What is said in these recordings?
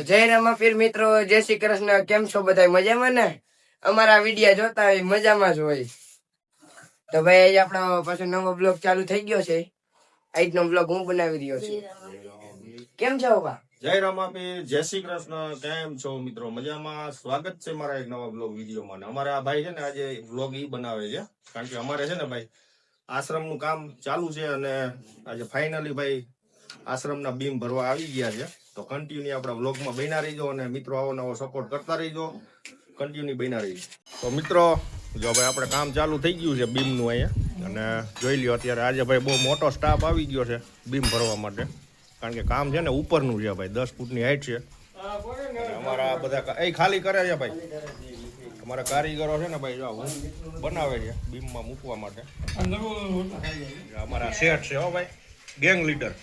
જય રામાપીર મિત્રો, જય શ્રી કૃષ્ણ. કેમ છો બધા? મજામાં ને? અમારા વિડિયા જોતા હોય મજામાં જ હોય. તો ભાઈ આજે આપણો પાછો નવો બ્લોગ ચાલુ થઈ ગયો છે. આજનો બ્લોગ હું બનાવી રહ્યો છું. કેમ છો બાબા? જય રામાપીર, જય શ્રી કૃષ્ણ. કેમ છો મિત્રો? મજામાં? સ્વાગત છે મારા એક નવા બ્લોગ વિડીયોમાં. અમારા આ ભાઈ છે ને આજે બ્લોગ ઈ બનાવે છે કારણ કે અમારે છે ને ભાઈ આશ્રમનું કામ ચાલુ છે અને આજે ફાઇનલી ભાઈ આશ્રમના બીમ ભરવા આવી ગયા છે. તો કન્ટિન્યુ આપણા વ્લોગમાં બન્યા રહીજો અને મિત્રો આવો નવો સપોર્ટ કરતા રહીજો. કન્ટિન્યુ બન્યા રહીજો. તો મિત્રો જો ભાઈ આપણે કામ ચાલુ થઈ ગયું છે બીમનું અહીંયા અને જોઈ લ્યો અત્યારે આજે ભાઈ બહુ મોટો સ્ટાફ આવી ગયો છે બીમ ભરવા માટે કારણ કે કામ છે ને ઉપરનું છે ભાઈ 10 ફૂટની હાઈટ છે. અમારા બધા એ ખાલી કરે છે ભાઈ. અમારા કારીગરો છે ને ભાઈ જો બનાવે છે બીમમાં મૂકવા માટે. અમારા શેઠ છે હો ભાઈ, ગેંગ લીડર.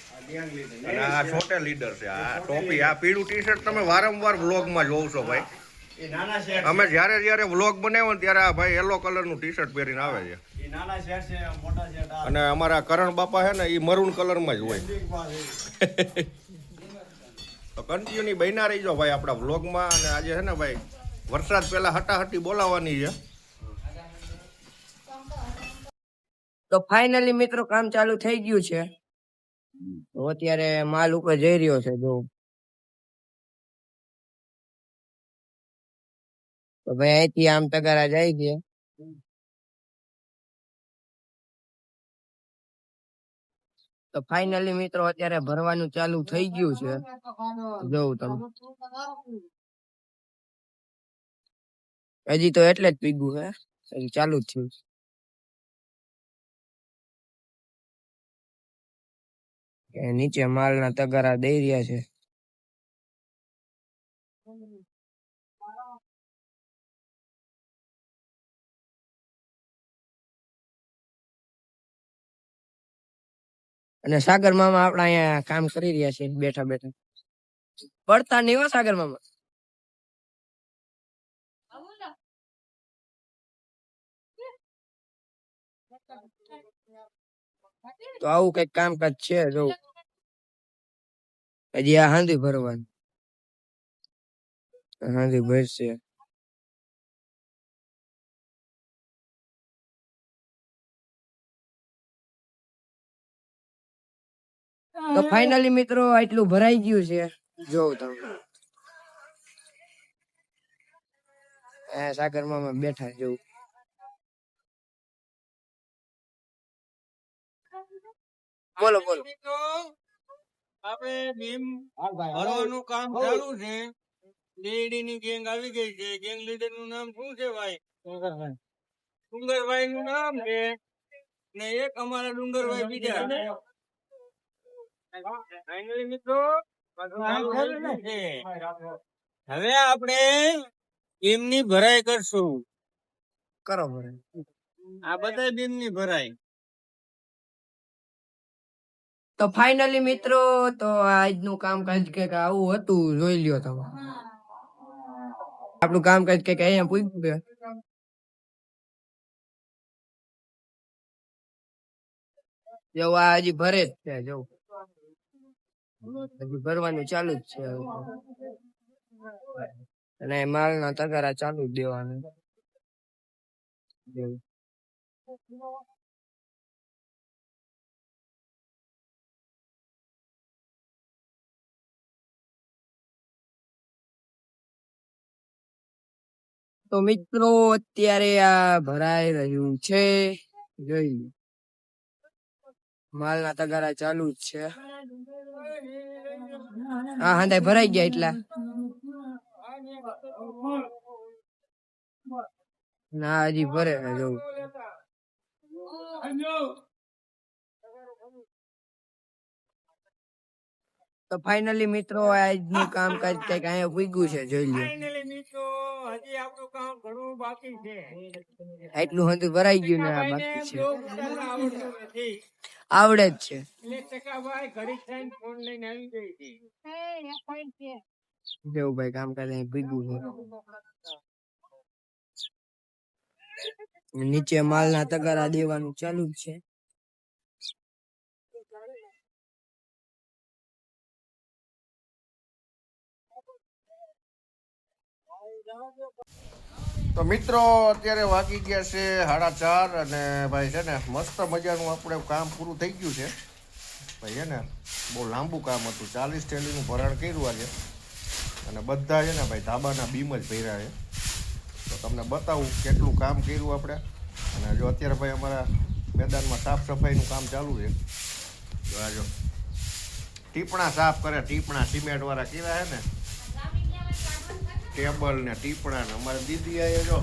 અને આ છોટે લીડર છે. આ ટોપી, આ પીળું ટી શર્ટ તમે વારંવાર વ્લોગમાં જોવ છો ભાઈ. અમે જ્યારે વ્લોગ બનાવ્યો ત્યારે આ ભાઈ યલો કલરનું ટી શર્ટ પહેરીને આવે છે. અને અમારા કરણ બાપા છે ને એ મરૂન કલરમાં જ હોય. તો કન્ટિન્યુ બન્યા રહીજો ભાઈ આપણા વ્લોગમાં. અને આજે છે ને ભાઈ વરસાદ પહેલા હટાહટી બોલાવવાની છે. તો ફાઇનલી મિત્રો કામ ચાલુ થઈ ગયું છે. તો અત્યારે માલ ઉપર જઈ રહ્યો છે. જો તો ભાઈ અહીંથી આમ તગારા જાય છે. તો ફાઇનલી મિત્રો અત્યારે ભરવાનું ચાલુ થઈ ગયું છે. જોઉં તમે હજી તો એટલે જ પીગું હે, હજી ચાલુ જ થયું. નીચે માલના તગારા દઈ રહ્યા છે. અને સાગર મામા આપડા અહીંયા કામ કરી રહ્યા છે બેઠા બેઠા. પડતા નહીં હો સાગર મામા. તો આવું કઈક કામકાજ છે. જો હજી આ હાંધી ભરવાનું, હાંધી ભરશે. તો ફાઇનલી મિત્રો આટલું ભરાઈ ગયું છે. જોઉં તમે સાગર મામા બેઠા જોઉં. બોલો બોલો. આપણે બીમ ભરવાનું કામ ચાલુ છે. લેડી ની ગેંગ આવી ગઈ છે. ગેંગ લીડર નું નામ શું છે ભાઈ? ડુંગરભાઈ નું નામ છે ને એક અમારા ડુંગરભાઈ બીજા. ફાઇનલી મિત્રો હવે આપણે બીમની ભરાઈ કરશું. કરો ભરાઈ. આ બધા બીમની ભરાઈ. તો ફાઇનલી મિત્રો તો આજનું કામકાજ કઈક આવું હતું. જોઈ લ્યો તમે. આપણું કામકાજ કઈક અહીંયા પૂછ્યું છે. જો આ હજી ભરે જ છે. જો હજી ભરવાનું ચાલુ જ છે. અને માલના તગારા ચાલુ જ દેવાનું. તો મિત્રો અત્યારે આ ભરાઈ રહ્યું છે. જોઈ માલના તગારા ચાલુ જ છે. હા હાંડા ભરાઈ ગયા એટલા. ના હજી ભરે ને જવું. તો ફાઇનલી મિત્રો આજનું કામકાજ કઈક અહીંયા પૂગ્યું છે. જોઈ લો. ફાઇનલી મિત્રો હજી આપણું કામ ઘણું બાકી છે. એટલું હતું ભરાઈ ગયું ને આ બાકી છે. આવડતું નથી. આવડે જ છે. એટલે ટકાભાઈ ઘડી થઈને ફોન લઈને આવી ગઈ હતી. જેવું ભાઈ કામકાજ અહીં પૂગ્યું છે. નીચે માલના તગારા દેવાનું ચાલુ જ છે. તો મિત્રો અત્યારે વાગી ગયા છે 4:30 અને ભાઈ છે ને મસ્ત મજાનું આપણે કામ પૂરું થઈ ગયું છે ભાઈ છે ને બહુ લાંબુ કામ હતું 40 થેલીનું ભરાણ કર્યું આજે અને બધા છે ને ભાઈ ધાબાના બીમ જ ભર્યા છે તો તમને બતાવું કેટલું કામ કર્યું આપણે અને જો અત્યારે ભાઈ અમારા મેદાનમાં સાફ સફાઈનું કામ ચાલુ છે જો આ જો ટીપણા સાફ કરે ટીપણા સિમેન્ટવાળા કર્યા છે ને ટેબલ ને ટીપણા ને અમારે દીદી આ જો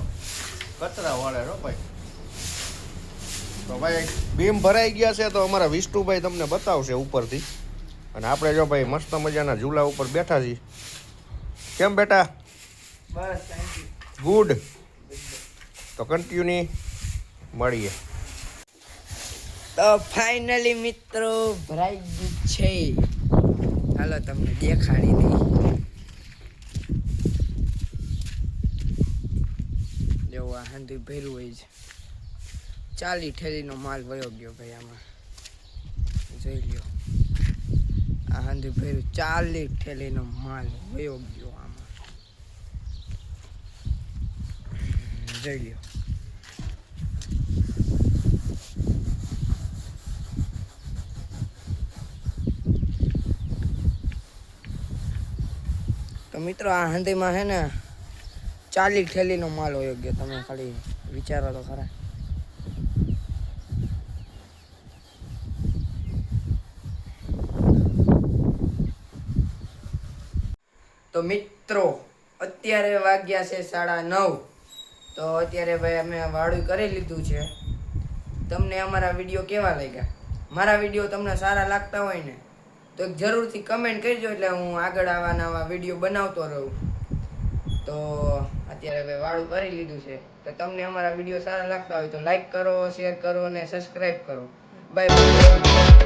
કચરા વાળે રો ભાઈ તો ભાઈ બીમ ભરાઈ ગયા છે તો અમારા વિષ્ણુભાઈ તમને બતાવશે ઉપરથી અને આપણે જો ભાઈ મસ્ત મજાના ઝૂલા ઉપર બેઠા છીએ કેમ બેટા બસ થેન્ક યુ. ગુડ તો કન્ટિન્યુ મળીએ તો ફાઇનલી મિત્રો ભરાઈ ગયું છે. હાલો તમને દેખાડી દઈ. જેવું આ હાંધી ભર્યું હોય છે 40 થેલીનો માલ વયો ગયો ભાઈ આમાં જોઈ લ્યો. આ હાંધી ભર્યું 40 થેલીનો માલ વયો ગયો આમાં જોઈ લ્યો. તો મિત્રો આ હાંધીમાં છે ને 40 થેલીનો માલ હોય ગયો. તમે ખાલી વિચારો તો ખરા. તો મિત્રો અત્યારે વાગ્યા છે 9:30. તો અત્યારે ભાઈ અમે વાળું કરી લીધું છે. તમને અમારા વિડીયો કેવા લાગ્યા? મારા વિડીયો તમને સારા લાગતા હોય ને તો જરૂરથી કમેન્ટ કરજો એટલે હું આગળ આવા નવા વિડીયો બનાવતો રહું. તો અત્યારે હવે વાળું કરી લીધું છે તો તમને અમારા વિડીયો સારા લાગતા હોય તો લાઈક કરો, શેર કરો અને સબસ્ક્રાઈબ કરો. Bye bye.